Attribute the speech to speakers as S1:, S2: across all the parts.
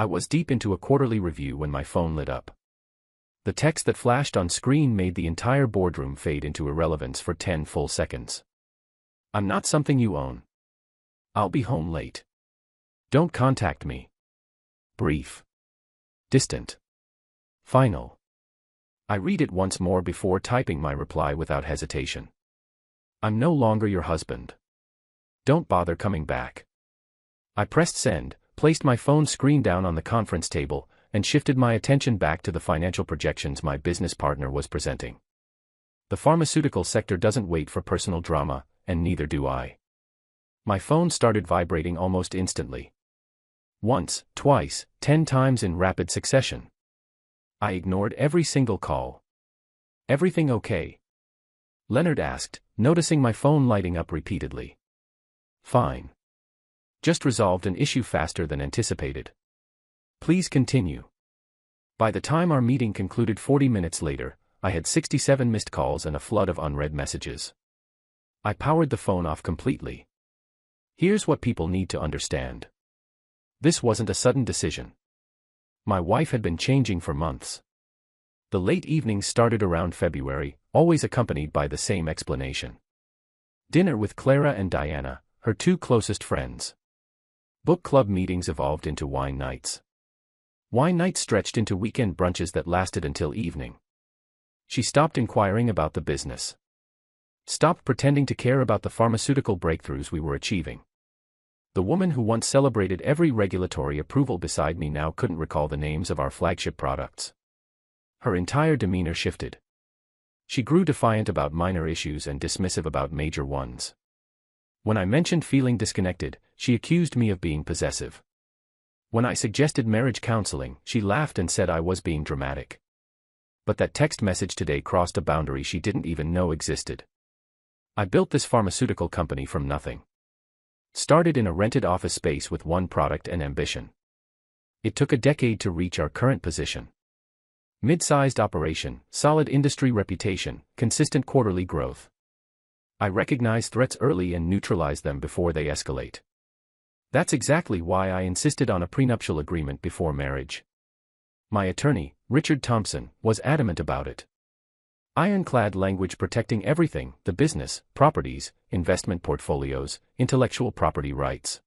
S1: I was deep into a quarterly review when my phone lit up. The text that flashed on screen made the entire boardroom fade into irrelevance for 10 full seconds. I'm not something you own. I'll be home late. Don't contact me. Brief. Distant. Final. I read it once more before typing my reply without hesitation. I'm no longer your husband. Don't bother coming back. I pressed send, placed my phone screen down on the conference table, and shifted my attention back to the financial projections my business partner was presenting. The pharmaceutical sector doesn't wait for personal drama, and neither do I. My phone started vibrating almost instantly. Once, twice, 10 times in rapid succession. I ignored every single call. Everything okay? Leonard asked, noticing my phone lighting up repeatedly. Fine. Just resolved an issue faster than anticipated. Please continue. By the time our meeting concluded 40 minutes later, I had 67 missed calls and a flood of unread messages. I powered the phone off completely. Here's what people need to understand. This wasn't a sudden decision. My wife had been changing for months. The late evenings started around February, always accompanied by the same explanation. Dinner with Clara and Diana, her two closest friends. Book club meetings evolved into wine nights. Wine nights stretched into weekend brunches that lasted until evening. She stopped inquiring about the business. Stopped pretending to care about the pharmaceutical breakthroughs we were achieving. The woman who once celebrated every regulatory approval beside me now couldn't recall the names of our flagship products. Her entire demeanor shifted. She grew defiant about minor issues and dismissive about major ones. When I mentioned feeling disconnected, she accused me of being possessive. When I suggested marriage counseling, she laughed and said I was being dramatic. But that text message today crossed a boundary she didn't even know existed. I built this pharmaceutical company from nothing. Started in a rented office space with one product and ambition. It took a decade to reach our current position. Mid-sized operation, solid industry reputation, consistent quarterly growth. I recognize threats early and neutralize them before they escalate. That's exactly why I insisted on a prenuptial agreement before marriage. My attorney, Richard Thompson, was adamant about it. Ironclad language protecting everything: the business, properties, investment portfolios, intellectual property rights.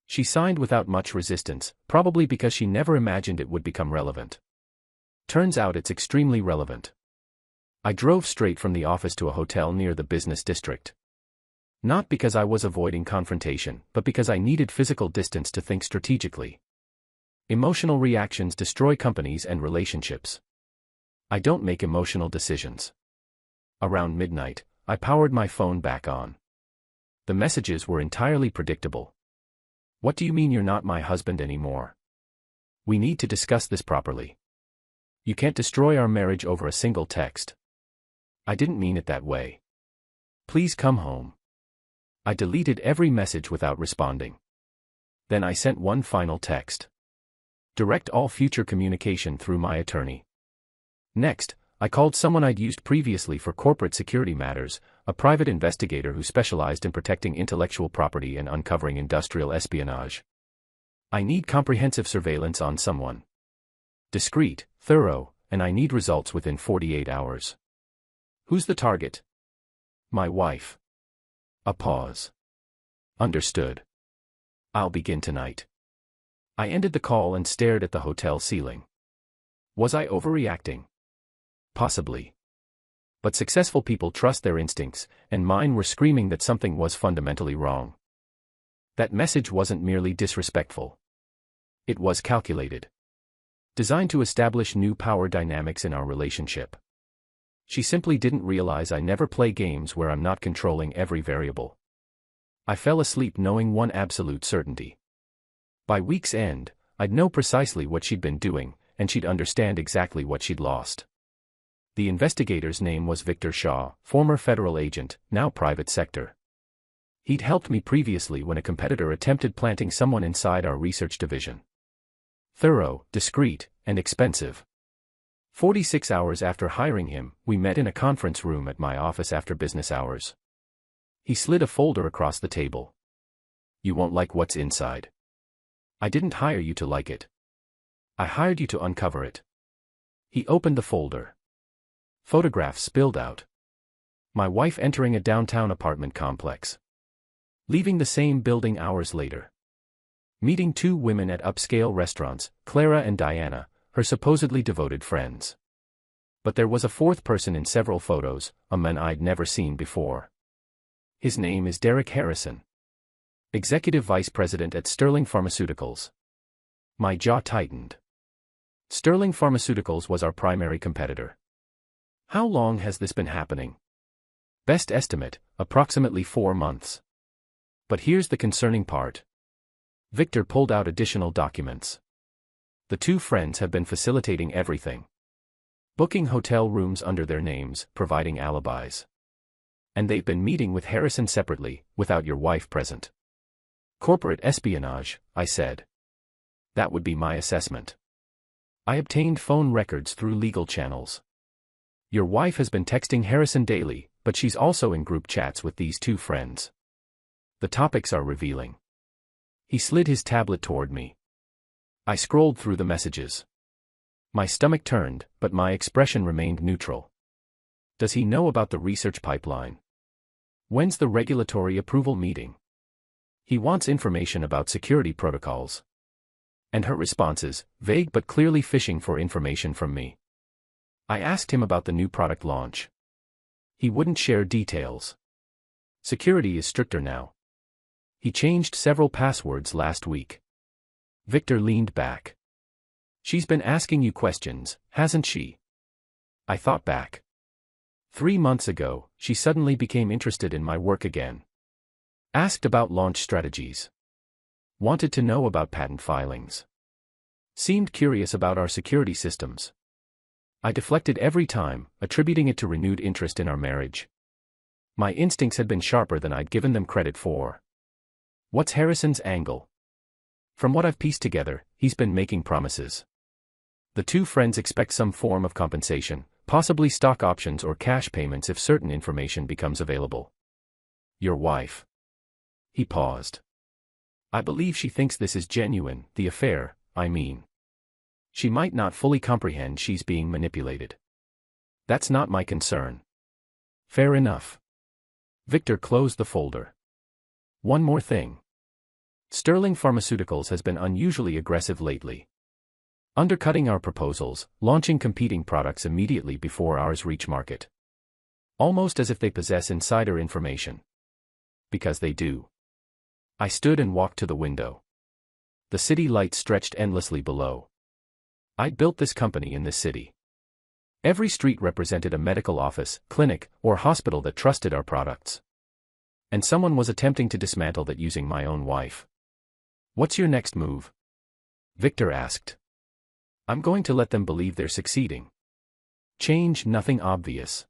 S1: She signed without much resistance, probably because she never imagined it would become relevant. Turns out it's extremely relevant. I drove straight from the office to a hotel near the business district. Not because I was avoiding confrontation, but because I needed physical distance to think strategically. Emotional reactions destroy companies and relationships. I don't make emotional decisions. Around midnight, I powered my phone back on. The messages were entirely predictable. What do you mean you're not my husband anymore? We need to discuss this properly. You can't destroy our marriage over a single text. I didn't mean it that way. Please come home. I deleted every message without responding. Then I sent one final text. Direct all future communication through my attorney. Next, I called someone I'd used previously for corporate security matters, a private investigator who specialized in protecting intellectual property and uncovering industrial espionage. I need comprehensive surveillance on someone. Discreet, thorough, and I need results within 48 hours. Who's the target? My wife. A pause. Understood. I'll begin tonight. I ended the call and stared at the hotel ceiling. Was I overreacting? Possibly. But successful people trust their instincts, and mine were screaming that something was fundamentally wrong. That message wasn't merely disrespectful. It was calculated. Designed to establish new power dynamics in our relationship. She simply didn't realize I never play games where I'm not controlling every variable. I fell asleep knowing one absolute certainty. By week's end, I'd know precisely what she'd been doing, and she'd understand exactly what she'd lost. The investigator's name was Victor Shaw, former federal agent, now private sector. He'd helped me previously when a competitor attempted planting someone inside our research division. Thorough, discreet, and expensive. 46 hours after hiring him, we met in a conference room at my office after business hours. He slid a folder across the table. You won't like what's inside. I didn't hire you to like it. I hired you to uncover it. He opened the folder. Photographs spilled out. My wife entering a downtown apartment complex. Leaving the same building hours later. Meeting two women at upscale restaurants, Clara and Diana, her supposedly devoted friends. But there was a fourth person in several photos, a man I'd never seen before. His name is Derek Harrison. Executive Vice President at Sterling Pharmaceuticals. My jaw tightened. Sterling Pharmaceuticals was our primary competitor. How long has this been happening? Best estimate, approximately 4 months. But here's the concerning part. Victor pulled out additional documents. The two friends have been facilitating everything. Booking hotel rooms under their names, providing alibis. And they've been meeting with Harrison separately, without your wife present. Corporate espionage, I said. That would be my assessment. I obtained phone records through legal channels. Your wife has been texting Harrison daily, but she's also in group chats with these two friends. The topics are revealing. He slid his tablet toward me. I scrolled through the messages. My stomach turned, but my expression remained neutral. Does he know about the research pipeline? When's the regulatory approval meeting? He wants information about security protocols. And her responses, vague but clearly fishing for information from me. I asked him about the new product launch. He wouldn't share details. Security is stricter now. He changed several passwords last week. Victor leaned back. She's been asking you questions, hasn't she? I thought back. 3 months ago, she suddenly became interested in my work again. Asked about launch strategies. Wanted to know about patent filings. Seemed curious about our security systems. I deflected every time, attributing it to renewed interest in our marriage. My instincts had been sharper than I'd given them credit for. What's Harrison's angle? From what I've pieced together, he's been making promises. The two friends expect some form of compensation, possibly stock options or cash payments if certain information becomes available. Your wife. He paused. I believe she thinks this is genuine, the affair, I mean. She might not fully comprehend she's being manipulated. That's not my concern. Fair enough. Victor closed the folder. One more thing. Sterling Pharmaceuticals has been unusually aggressive lately. Undercutting our proposals, launching competing products immediately before ours reach market. Almost as if they possess insider information. Because they do. I stood and walked to the window. The city lights stretched endlessly below. I'd built this company in this city. Every street represented a medical office, clinic, or hospital that trusted our products. And someone was attempting to dismantle that using my own wife. What's your next move? Victor asked. I'm going to let them believe they're succeeding. Change nothing obvious.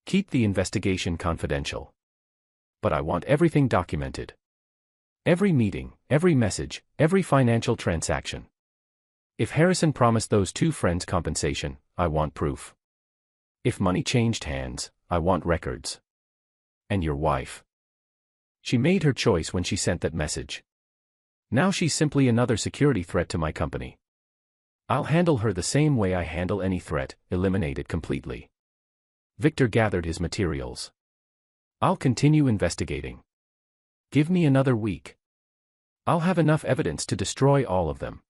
S1: Keep the investigation confidential. But I want everything documented. Every meeting, every message, every financial transaction. If Harrison promised those two friends compensation, I want proof. If money changed hands, I want records. And your wife. She made her choice when she sent that message. Now she's simply another security threat to my company. I'll handle her the same way I handle any threat, eliminate it completely. Victor gathered his materials. I'll continue investigating. Give me another week. I'll have enough evidence to destroy all of them.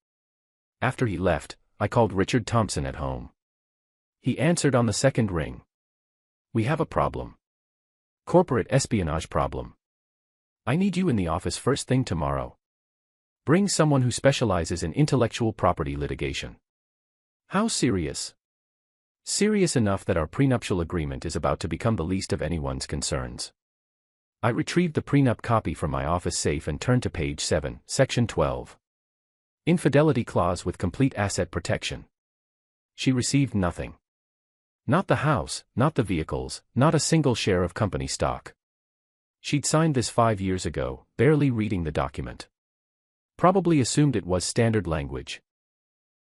S1: After he left, I called Richard Thompson at home. He answered on the second ring. We have a problem. Corporate espionage problem. I need you in the office first thing tomorrow. Bring someone who specializes in intellectual property litigation. How serious? Serious enough that our prenuptial agreement is about to become the least of anyone's concerns. I retrieved the prenup copy from my office safe and turned to page 7, section 12. Infidelity clause with complete asset protection. She received nothing. Not the house, not the vehicles, not a single share of company stock. She'd signed this 5 years ago, barely reading the document. Probably assumed it was standard language.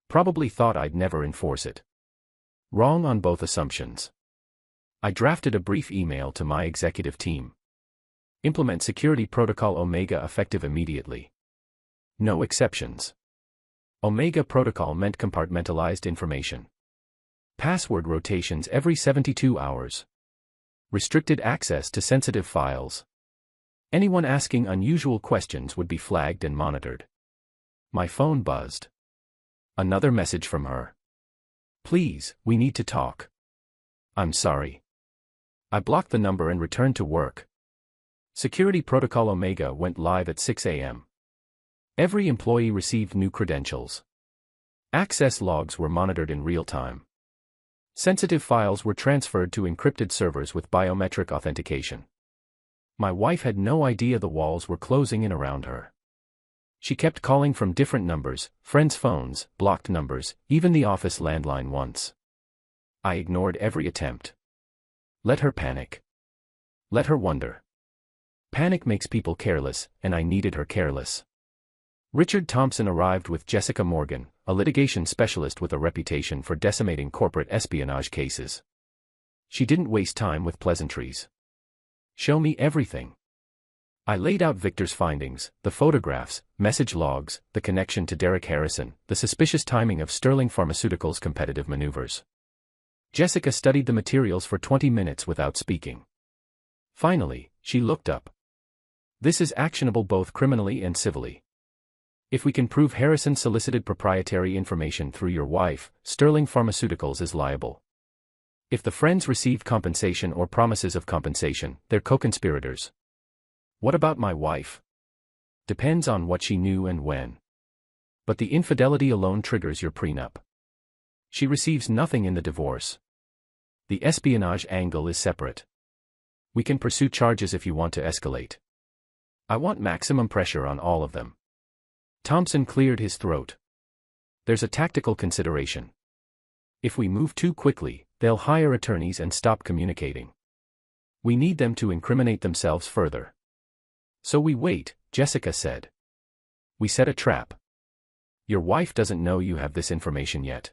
S1: Probably thought I'd never enforce it. Wrong on both assumptions. I drafted a brief email to my executive team. Implement Security Protocol Omega effective immediately. No exceptions. Omega protocol meant compartmentalized information. Password rotations every 72 hours. Restricted access to sensitive files. Anyone asking unusual questions would be flagged and monitored. My phone buzzed. Another message from her. Please, we need to talk. I'm sorry. I blocked the number and returned to work. Security Protocol Omega went live at 6 a.m. Every employee received new credentials. Access logs were monitored in real time. Sensitive files were transferred to encrypted servers with biometric authentication. My wife had no idea the walls were closing in around her. She kept calling from different numbers, friends' phones, blocked numbers, even the office landline once. I ignored every attempt. Let her panic. Let her wonder. Panic makes people careless, and I needed her careless. Richard Thompson arrived with Jessica Morgan, a litigation specialist with a reputation for decimating corporate espionage cases. She didn't waste time with pleasantries. Show me everything. I laid out Victor's findings, the photographs, message logs, the connection to Derek Harrison, the suspicious timing of Sterling Pharmaceuticals' competitive maneuvers. Jessica studied the materials for 20 minutes without speaking. Finally, she looked up. This is actionable both criminally and civilly. If we can prove Harrison solicited proprietary information through your wife, Sterling Pharmaceuticals is liable. If the friends received compensation or promises of compensation, they're co-conspirators. What about my wife? Depends on what she knew and when. But the infidelity alone triggers your prenup. She receives nothing in the divorce. The espionage angle is separate. We can pursue charges if you want to escalate. I want maximum pressure on all of them. Thompson cleared his throat. There's a tactical consideration. If we move too quickly, they'll hire attorneys and stop communicating. We need them to incriminate themselves further. So we wait, Jessica said. We set a trap. Your wife doesn't know you have this information yet.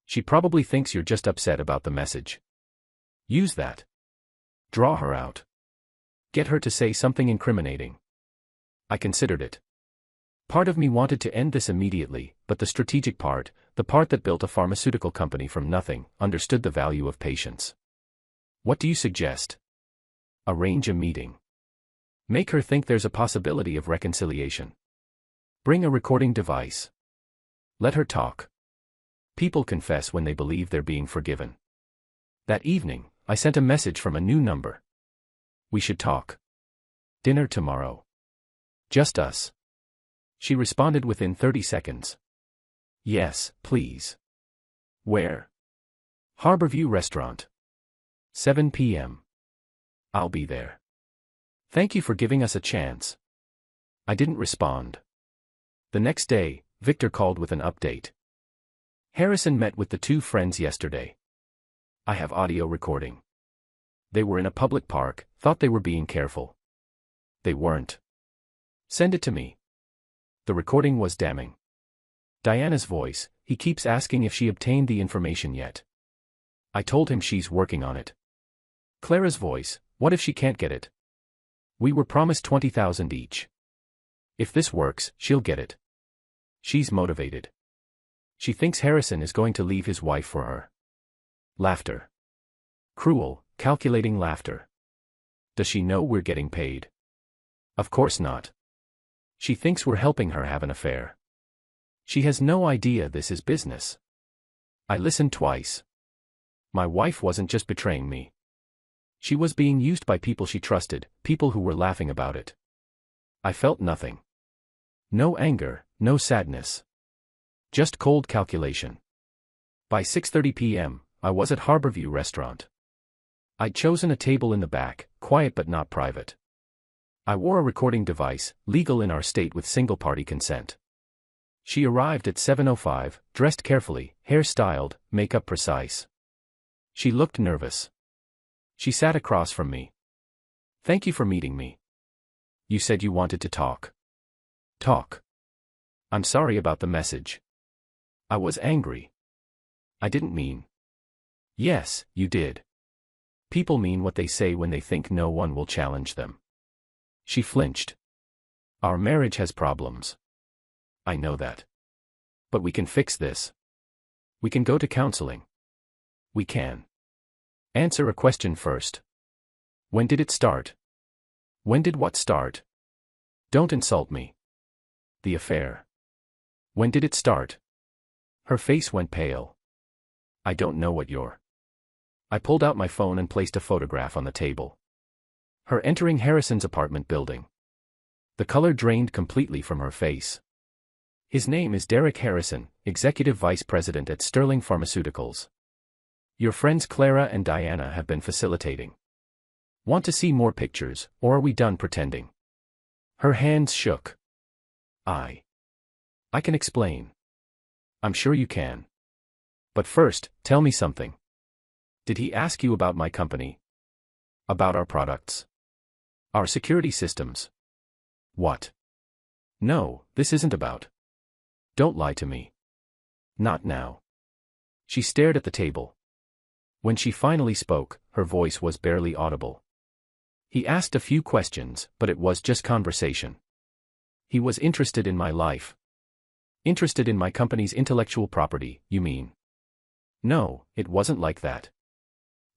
S1: She probably thinks you're just upset about the message. Use that. Draw her out. Get her to say something incriminating. I considered it. Part of me wanted to end this immediately, but the strategic part, the part that built a pharmaceutical company from nothing, understood the value of patience. What do you suggest? Arrange a meeting. Make her think there's a possibility of reconciliation. Bring a recording device. Let her talk. People confess when they believe they're being forgiven. That evening, I sent a message from a new number. We should talk. Dinner tomorrow. Just us. She responded within 30 seconds. Yes, please. Where? Harborview Restaurant. 7 p.m. I'll be there. Thank you for giving us a chance. I didn't respond. The next day, Victor called with an update. Harrison met with the two friends yesterday. I have audio recording. They were in a public park, thought they were being careful. They weren't. Send it to me. The recording was damning. Diana's voice, he keeps asking if she obtained the information yet. I told him she's working on it. Clara's voice, what if she can't get it? We were promised $20,000 each. If this works, she'll get it. She's motivated. She thinks Harrison is going to leave his wife for her. Laughter. Cruel, calculating laughter. Does she know we're getting paid? Of course not. She thinks we're helping her have an affair. She has no idea this is business. I listened twice. My wife wasn't just betraying me. She was being used by people she trusted, people who were laughing about it. I felt nothing. No anger, no sadness. Just cold calculation. By 6:30 p.m., I was at Harborview Restaurant. I'd chosen a table in the back, quiet but not private. I wore a recording device, legal in our state with single-party consent. She arrived at 7:05, dressed carefully, hair styled, makeup precise. She looked nervous. She sat across from me. Thank you for meeting me. You said you wanted to talk. Talk. I'm sorry about the message. I was angry. I didn't mean. Yes, you did. People mean what they say when they think no one will challenge them. She flinched. Our marriage has problems. I know that. But we can fix this. We can go to counseling. We can. Answer a question first. When did it start? When did what start? Don't insult me. The affair. When did it start? Her face went pale. I don't know what you're. I pulled out my phone and placed a photograph on the table. Her entering Harrison's apartment building. The color drained completely from her face. His name is Derek Harrison, Executive Vice President at Sterling Pharmaceuticals. Your friends Clara and Diana have been facilitating. Want to see more pictures, or are we done pretending? Her hands shook. I can explain. I'm sure you can. But first, tell me something. Did he ask you about my company? About our products? Our security systems? What? No, this isn't about. Don't lie to me. Not now. She stared at the table. When she finally spoke, her voice was barely audible. He asked a few questions, but it was just conversation. He was interested in my life. Interested in my company's intellectual property, you mean? No, it wasn't like that.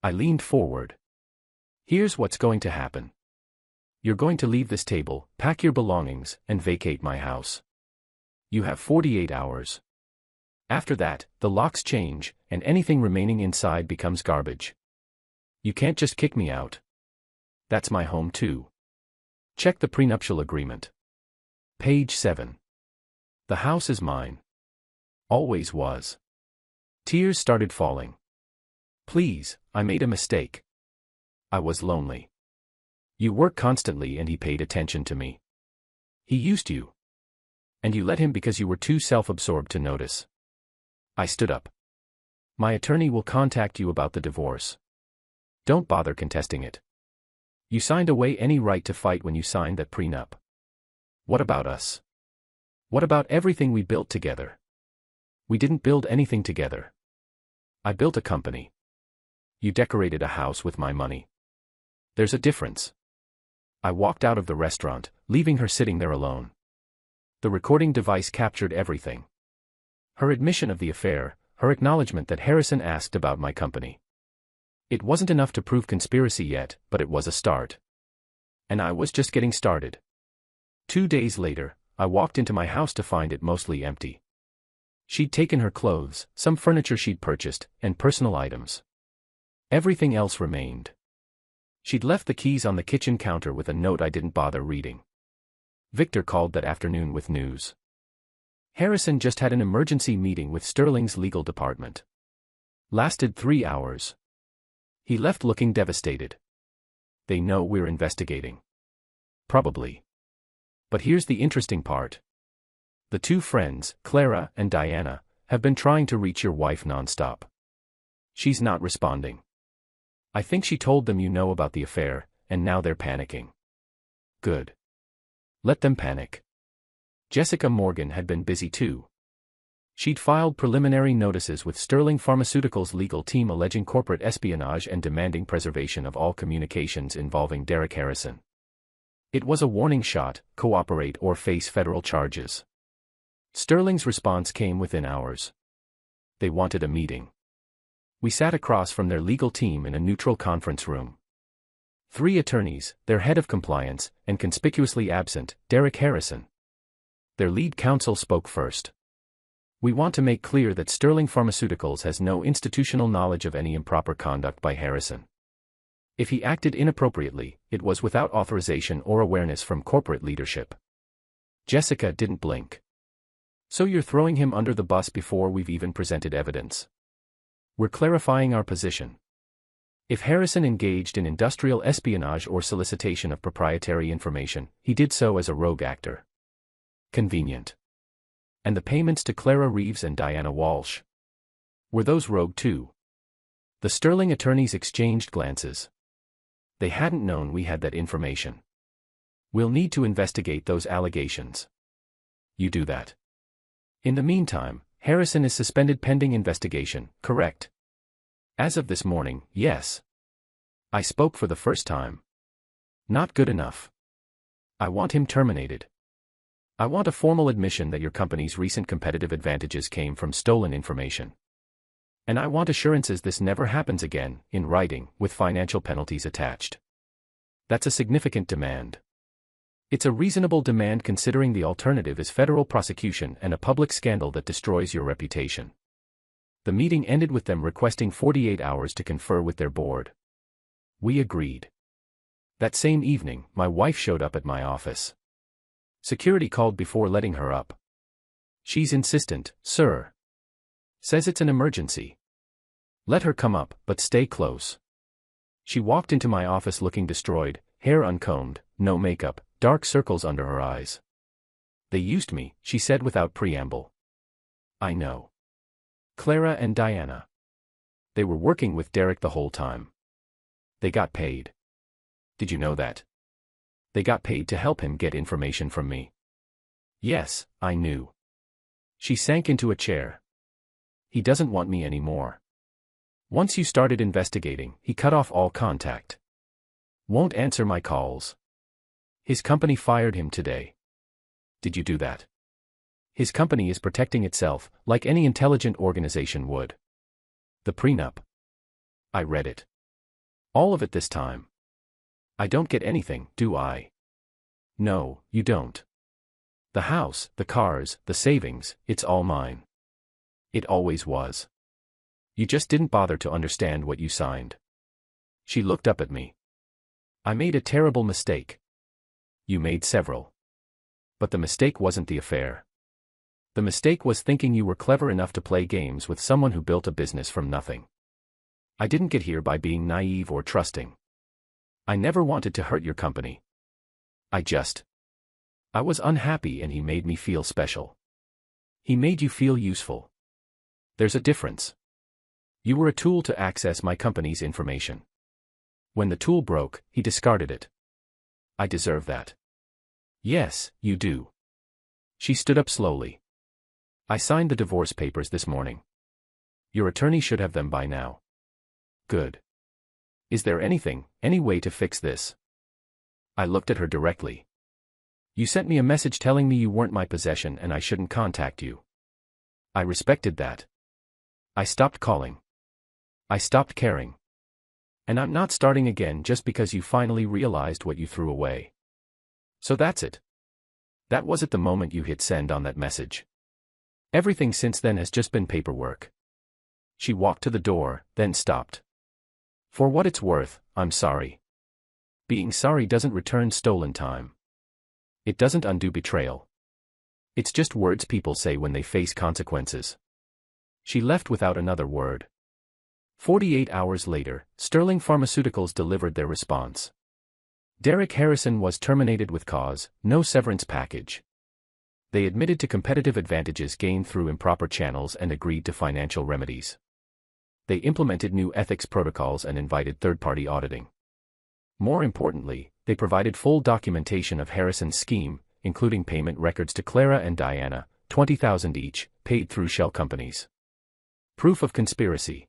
S1: I leaned forward. Here's what's going to happen. You're going to leave this table, pack your belongings, and vacate my house. You have 48 hours. After that, the locks change, and anything remaining inside becomes garbage. You can't just kick me out. That's my home too. Check the prenuptial agreement. Page 7. The house is mine. Always was. Tears started falling. Please, I made a mistake. I was lonely. You work constantly and he paid attention to me. He used you. And you let him because you were too self-absorbed to notice. I stood up. My attorney will contact you about the divorce. Don't bother contesting it. You signed away any right to fight when you signed that prenup. What about us? What about everything we built together? We didn't build anything together. I built a company. You decorated a house with my money. There's a difference. I walked out of the restaurant, leaving her sitting there alone. The recording device captured everything. Her admission of the affair, her acknowledgement that Harrison asked about my company. It wasn't enough to prove conspiracy yet, but it was a start. And I was just getting started. 2 days later, I walked into my house to find it mostly empty. She'd taken her clothes, some furniture she'd purchased, and personal items. Everything else remained. She'd left the keys on the kitchen counter with a note I didn't bother reading. Victor called that afternoon with news. Harrison just had an emergency meeting with Sterling's legal department. Lasted 3 hours. He left looking devastated. They know we're investigating. Probably. But here's the interesting part. The two friends, Clara and Diana, have been trying to reach your wife nonstop. She's not responding. I think she told them you know about the affair, and now they're panicking. Good. Let them panic. Jessica Morgan had been busy too. She'd filed preliminary notices with Sterling Pharmaceuticals' legal team alleging corporate espionage and demanding preservation of all communications involving Derek Harrison. It was a warning shot: cooperate or face federal charges. Sterling's response came within hours. They wanted a meeting. We sat across from their legal team in a neutral conference room. 3 attorneys, their head of compliance, and conspicuously absent, Derek Harrison. Their lead counsel spoke first. We want to make clear that Sterling Pharmaceuticals has no institutional knowledge of any improper conduct by Harrison. If he acted inappropriately, it was without authorization or awareness from corporate leadership. Jessica didn't blink. So you're throwing him under the bus before we've even presented evidence. We're clarifying our position. If Harrison engaged in industrial espionage or solicitation of proprietary information, he did so as a rogue actor. Convenient. And the payments to Clara Reeves and Diana Walsh. Were those rogue too? The Sterling attorneys exchanged glances. They hadn't known we had that information. We'll need to investigate those allegations. You do that. In the meantime, Harrison is suspended pending investigation, correct? As of this morning, yes. I spoke for the first time. Not good enough. I want him terminated. I want a formal admission that your company's recent competitive advantages came from stolen information. And I want assurances this never happens again, in writing, with financial penalties attached. That's a significant demand. It's a reasonable demand considering the alternative is federal prosecution and a public scandal that destroys your reputation. The meeting ended with them requesting 48 hours to confer with their board. We agreed. That same evening, my wife showed up at my office. Security called before letting her up. She's insistent, sir. Says it's an emergency. Let her come up, but stay close. She walked into my office looking destroyed, hair uncombed, no makeup, dark circles under her eyes. They used me, she said without preamble. I know. Clara and Diana. They were working with Derek the whole time. They got paid. Did you know that? They got paid to help him get information from me. Yes, I knew. She sank into a chair. He doesn't want me anymore. Once you started investigating, he cut off all contact. Won't answer my calls. His company fired him today. Did you do that? His company is protecting itself, like any intelligent organization would. The prenup. I read it. All of it this time. I don't get anything, do I? No, you don't. The house, the cars, the savings, it's all mine. It always was. You just didn't bother to understand what you signed. She looked up at me. I made a terrible mistake. You made several. But the mistake wasn't the affair. The mistake was thinking you were clever enough to play games with someone who built a business from nothing. I didn't get here by being naive or trusting. I never wanted to hurt your company. I was unhappy and he made me feel special. He made you feel useful. There's a difference. You were a tool to access my company's information. When the tool broke, he discarded it. I deserve that. Yes, you do. She stood up slowly. I signed the divorce papers this morning. Your attorney should have them by now. Good. Is there any way to fix this? I looked at her directly. You sent me a message telling me you weren't my possession and I shouldn't contact you. I respected that. I stopped calling. I stopped caring. And I'm not starting again just because you finally realized what you threw away. So that's it. That was at the moment you hit send on that message. Everything since then has just been paperwork. She walked to the door, then stopped. For what it's worth, I'm sorry. Being sorry doesn't return stolen time. It doesn't undo betrayal. It's just words people say when they face consequences. She left without another word. 48 hours later, Sterling Pharmaceuticals delivered their response. Derek Harrison was terminated with cause, no severance package. They admitted to competitive advantages gained through improper channels and agreed to financial remedies. They implemented new ethics protocols and invited third-party auditing. More importantly, they provided full documentation of Harrison's scheme, including payment records to Clara and Diana, $20,000 each, paid through shell companies. Proof of conspiracy.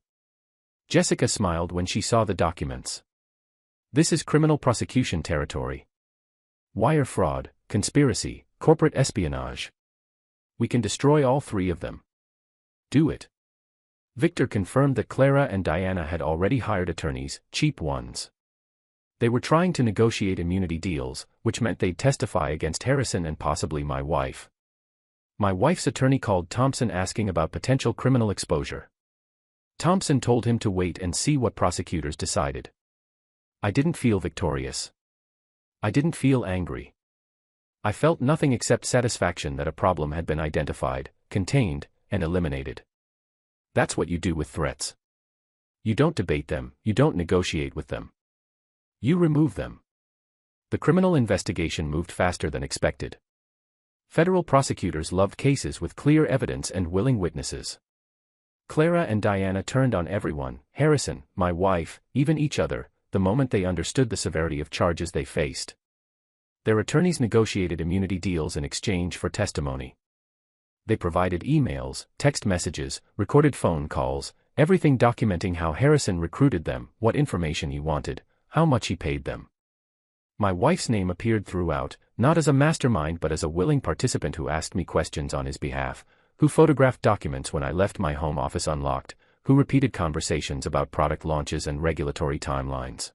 S1: Jessica smiled when she saw the documents. This is criminal prosecution territory. Wire fraud, conspiracy, corporate espionage. We can destroy all three of them. Do it. Victor confirmed that Clara and Diana had already hired attorneys, cheap ones. They were trying to negotiate immunity deals, which meant they'd testify against Harrison and possibly my wife. My wife's attorney called Thompson asking about potential criminal exposure. Thompson told him to wait and see what prosecutors decided. I didn't feel victorious. I didn't feel angry. I felt nothing except satisfaction that a problem had been identified, contained, and eliminated. That's what you do with threats. You don't debate them, you don't negotiate with them. You remove them. The criminal investigation moved faster than expected. Federal prosecutors loved cases with clear evidence and willing witnesses. Clara and Diana turned on everyone, Harrison, my wife, even each other, the moment they understood the severity of charges they faced. Their attorneys negotiated immunity deals in exchange for testimony. They provided emails, text messages, recorded phone calls, everything documenting how Harrison recruited them, what information he wanted, how much he paid them. My wife's name appeared throughout, not as a mastermind but as a willing participant who asked me questions on his behalf, who photographed documents when I left my home office unlocked, who repeated conversations about product launches and regulatory timelines.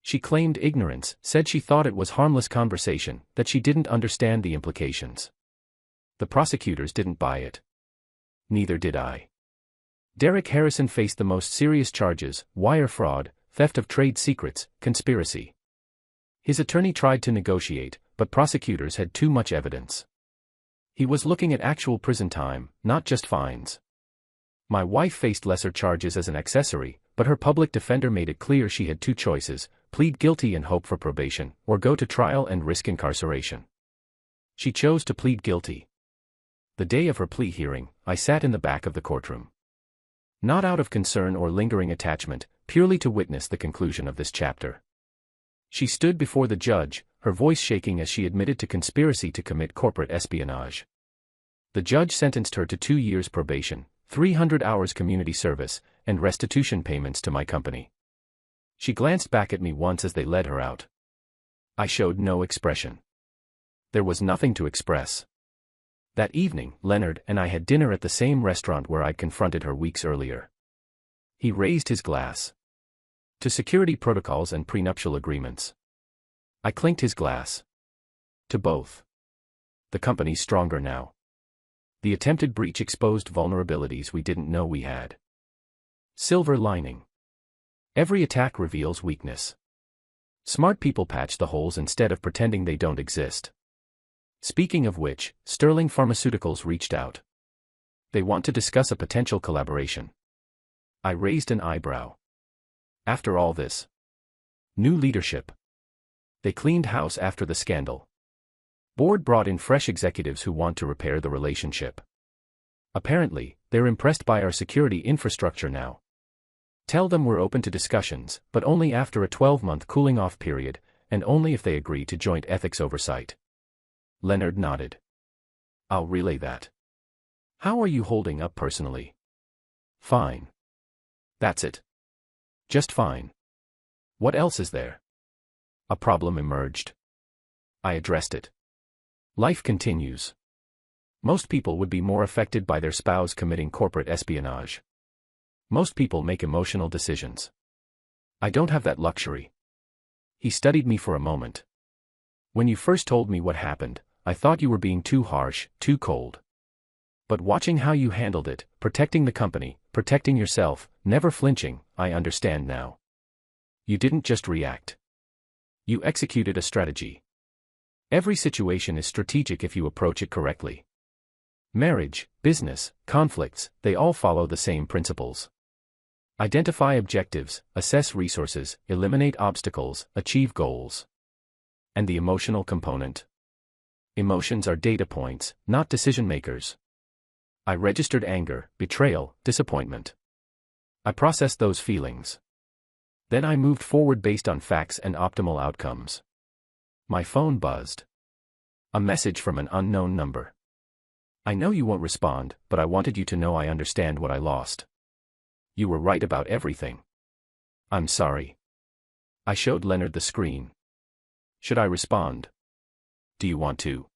S1: She claimed ignorance, said she thought it was harmless conversation, that she didn't understand the implications. The prosecutors didn't buy it. Neither did I. Derek Harrison faced the most serious charges: wire fraud, theft of trade secrets, conspiracy. His attorney tried to negotiate, but prosecutors had too much evidence. He was looking at actual prison time, not just fines. My wife faced lesser charges as an accessory, but her public defender made it clear she had two choices: plead guilty and hope for probation, or go to trial and risk incarceration. She chose to plead guilty. The day of her plea hearing, I sat in the back of the courtroom. Not out of concern or lingering attachment, purely to witness the conclusion of this chapter. She stood before the judge, her voice shaking as she admitted to conspiracy to commit corporate espionage. The judge sentenced her to 2 years probation, 300 hours community service, and restitution payments to my company. She glanced back at me once as they led her out. I showed no expression. There was nothing to express. That evening, Leonard and I had dinner at the same restaurant where I'd confronted her weeks earlier. He raised his glass to security protocols and prenuptial agreements. I clinked his glass. To both. The company's stronger now. The attempted breach exposed vulnerabilities we didn't know we had. Silver lining. Every attack reveals weakness. Smart people patch the holes instead of pretending they don't exist. Speaking of which, Sterling Pharmaceuticals reached out. They want to discuss a potential collaboration. I raised an eyebrow. After all this. New leadership. They cleaned house after the scandal. Board brought in fresh executives who want to repair the relationship. Apparently, they're impressed by our security infrastructure now. Tell them we're open to discussions, but only after a 12-month cooling-off period, and only if they agree to joint ethics oversight. Leonard nodded. I'll relay that. How are you holding up personally? Fine. That's it. Just fine. What else is there? A problem emerged. I addressed it. Life continues. Most people would be more affected by their spouse committing corporate espionage. Most people make emotional decisions. I don't have that luxury. He studied me for a moment. When you first told me what happened, I thought you were being too harsh, too cold. But watching how you handled it, protecting the company, protecting yourself, never flinching, I understand now. You didn't just react. You executed a strategy. Every situation is strategic if you approach it correctly. Marriage, business, conflicts, they all follow the same principles. Identify objectives, assess resources, eliminate obstacles, achieve goals. And the emotional component. Emotions are data points, not decision makers. I registered anger, betrayal, disappointment. I processed those feelings. Then I moved forward based on facts and optimal outcomes. My phone buzzed. A message from an unknown number. I know you won't respond, but I wanted you to know I understand what I lost. You were right about everything. I'm sorry. I showed Leonard the screen. Should I respond? Do you want to?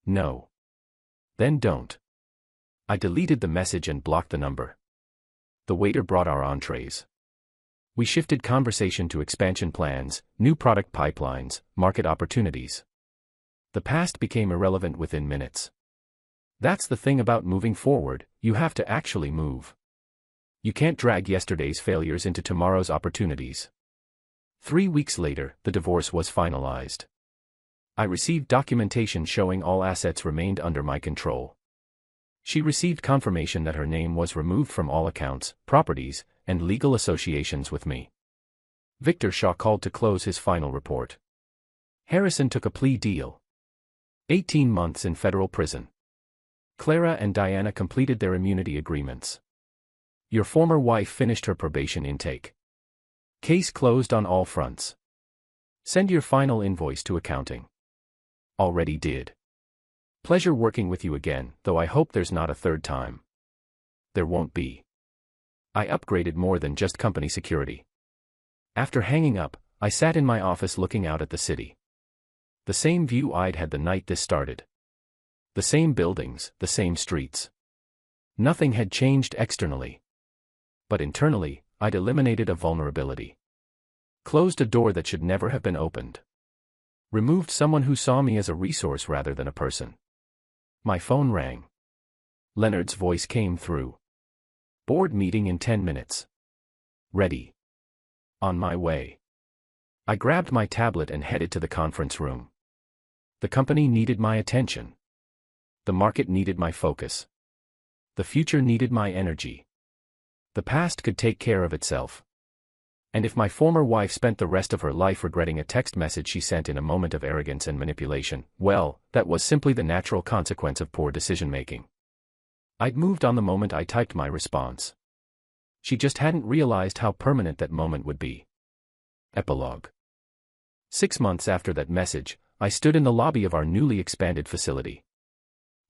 S1: No. Then don't. I deleted the message and blocked the number. The waiter brought our entrees. We shifted conversation to expansion plans, new product pipelines, market opportunities. The past became irrelevant within minutes. That's the thing about moving forward, you have to actually move. You can't drag yesterday's failures into tomorrow's opportunities. 3 weeks later, the divorce was finalized. I received documentation showing all assets remained under my control. She received confirmation that her name was removed from all accounts, properties, and legal associations with me. Victor Shaw called to close his final report. Harrison took a plea deal. 18 months in federal prison. Clara and Diana completed their immunity agreements. Your former wife finished her probation intake. Case closed on all fronts. Send your final invoice to accounting. Already did. Pleasure working with you again, though I hope there's not a third time. There won't be. I upgraded more than just company security. After hanging up, I sat in my office looking out at the city. The same view I'd had the night this started. The same buildings, the same streets. Nothing had changed externally. But internally, I'd eliminated a vulnerability. Closed a door that should never have been opened. Removed someone who saw me as a resource rather than a person. My phone rang. Leonard's voice came through. Board meeting in 10 minutes. Ready. On my way. I grabbed my tablet and headed to the conference room. The company needed my attention. The market needed my focus. The future needed my energy. The past could take care of itself. And if my former wife spent the rest of her life regretting a text message she sent in a moment of arrogance and manipulation, well, that was simply the natural consequence of poor decision-making. I'd moved on the moment I typed my response. She just hadn't realized how permanent that moment would be. Epilogue. 6 months after that message, I stood in the lobby of our newly expanded facility.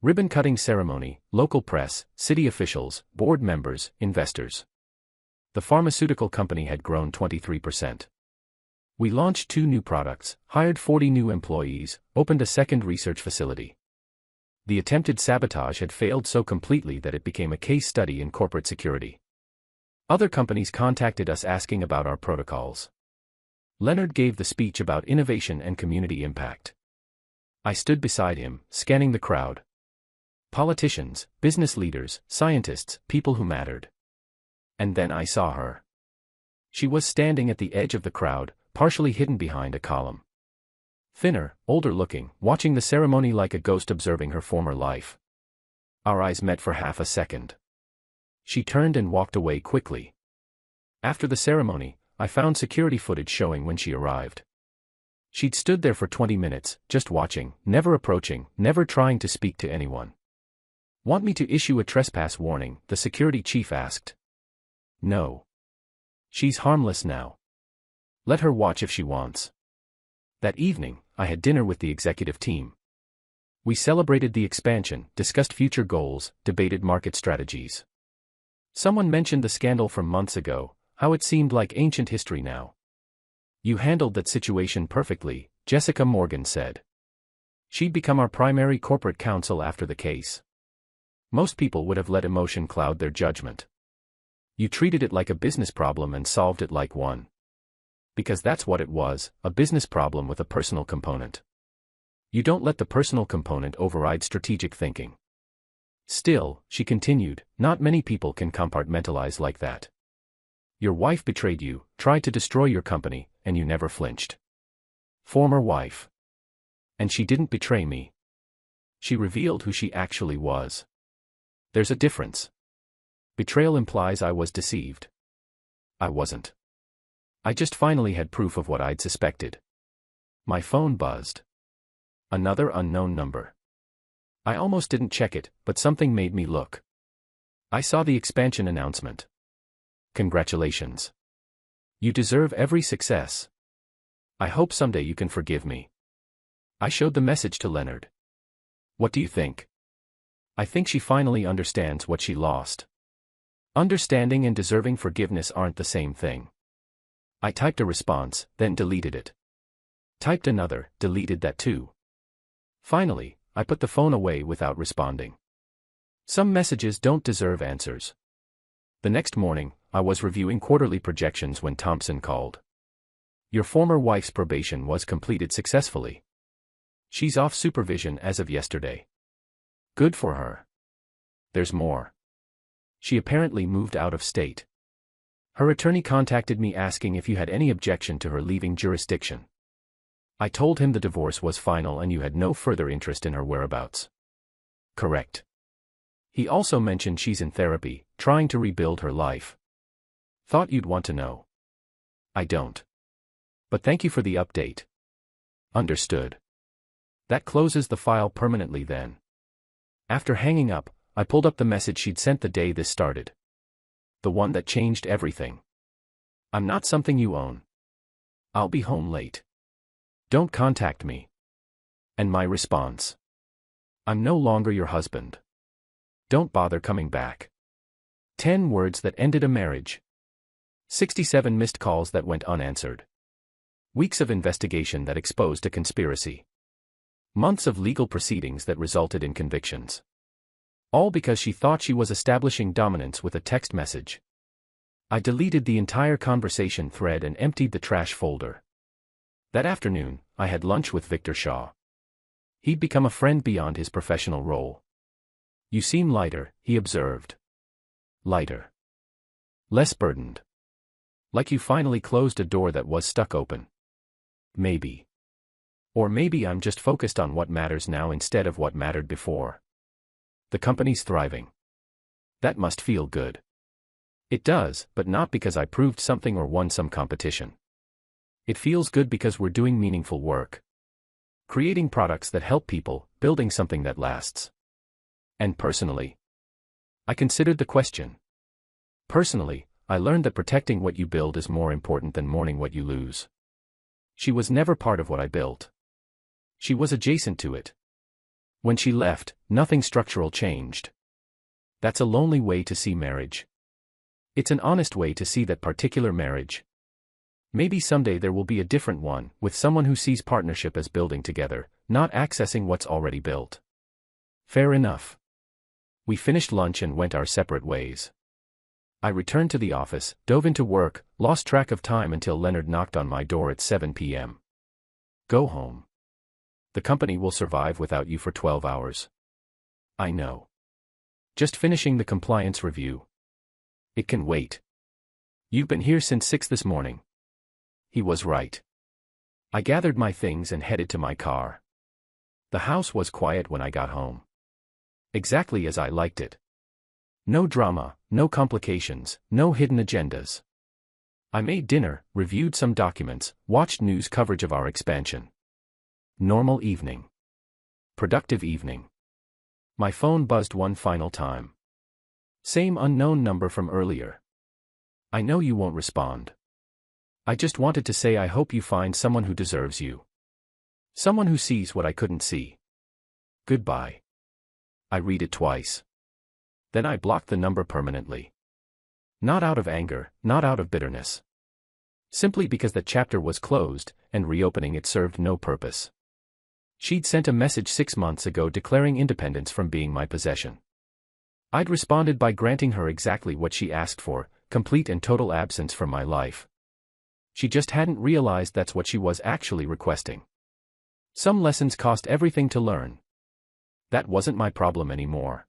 S1: Ribbon-cutting ceremony, local press, city officials, board members, investors. The pharmaceutical company had grown 23%. We launched 2 new products, hired 40 new employees, opened a second research facility. The attempted sabotage had failed so completely that it became a case study in corporate security. Other companies contacted us asking about our protocols. Leonard gave the speech about innovation and community impact. I stood beside him, scanning the crowd. Politicians, business leaders, scientists, people who mattered. And then I saw her. She was standing at the edge of the crowd, partially hidden behind a column. Thinner, older-looking, watching the ceremony like a ghost observing her former life. Our eyes met for half a second. She turned and walked away quickly. After the ceremony, I found security footage showing when she arrived. She'd stood there for 20 minutes, just watching, never approaching, never trying to speak to anyone. "Want me to issue a trespass warning?" the security chief asked. "No. She's harmless now. Let her watch if she wants." That evening, I had dinner with the executive team. We celebrated the expansion, discussed future goals, debated market strategies. Someone mentioned the scandal from months ago, how it seemed like ancient history now. "You handled that situation perfectly," Jessica Morgan said. She'd become our primary corporate counsel after the case. Most people would have let emotion cloud their judgment. You treated it like a business problem and solved it like one. Because that's what it was, a business problem with a personal component. You don't let the personal component override strategic thinking. Still, she continued, not many people can compartmentalize like that. Your wife betrayed you, tried to destroy your company, and you never flinched. Former wife. And she didn't betray me. She revealed who she actually was. There's a difference. Betrayal implies I was deceived. I wasn't. I just finally had proof of what I'd suspected. My phone buzzed. Another unknown number. I almost didn't check it, but something made me look. I saw the expansion announcement. Congratulations. You deserve every success. I hope someday you can forgive me. I showed the message to Leonard. What do you think? I think she finally understands what she lost. Understanding and deserving forgiveness aren't the same thing. I typed a response, then deleted it. Typed another, deleted that too. Finally, I put the phone away without responding. Some messages don't deserve answers. The next morning, I was reviewing quarterly projections when Thompson called. Your former wife's probation was completed successfully. She's off supervision as of yesterday. Good for her. There's more. She apparently moved out of state. Her attorney contacted me asking if you had any objection to her leaving jurisdiction. I told him the divorce was final and you had no further interest in her whereabouts. Correct. He also mentioned she's in therapy, trying to rebuild her life. Thought you'd want to know. I don't. But thank you for the update. Understood. That closes the file permanently then. After hanging up, I pulled up the message she'd sent the day this started. The one that changed everything. I'm not something you own. I'll be home late. Don't contact me. And my response. I'm no longer your husband. Don't bother coming back. 10 words that ended a marriage. 67 missed calls that went unanswered. Weeks of investigation that exposed a conspiracy. Months of legal proceedings that resulted in convictions. All because she thought she was establishing dominance with a text message. I deleted the entire conversation thread and emptied the trash folder. That afternoon, I had lunch with Victor Shaw. He'd become a friend beyond his professional role. "You seem lighter," he observed. Lighter. Less burdened. Like you finally closed a door that was stuck open. Maybe. Or maybe I'm just focused on what matters now instead of what mattered before. The company's thriving. That must feel good. It does, but not because I proved something or won some competition. It feels good because we're doing meaningful work. Creating products that help people, building something that lasts. And personally, I considered the question. Personally, I learned that protecting what you build is more important than mourning what you lose. She was never part of what I built. She was adjacent to it. When she left, nothing structural changed. That's a lonely way to see marriage. It's an honest way to see that particular marriage. Maybe someday there will be a different one, with someone who sees partnership as building together, not accessing what's already built. Fair enough. We finished lunch and went our separate ways. I returned to the office, dove into work, lost track of time until Leonard knocked on my door at 7 p.m. Go home. The company will survive without you for 12 hours. I know. Just finishing the compliance review. It can wait. You've been here since 6 this morning. He was right. I gathered my things and headed to my car. The house was quiet when I got home. Exactly as I liked it. No drama, no complications, no hidden agendas. I made dinner, reviewed some documents, watched news coverage of our expansion. Normal evening. Productive evening. My phone buzzed one final time. Same unknown number from earlier. I know you won't respond. I just wanted to say I hope you find someone who deserves you. Someone who sees what I couldn't see. Goodbye. I read it twice. Then I blocked the number permanently. Not out of anger, not out of bitterness. Simply because the chapter was closed, and reopening it served no purpose. She'd sent a message 6 months ago declaring independence from being my possession. I'd responded by granting her exactly what she asked for, complete and total absence from my life. She just hadn't realized that's what she was actually requesting. Some lessons cost everything to learn. That wasn't my problem anymore.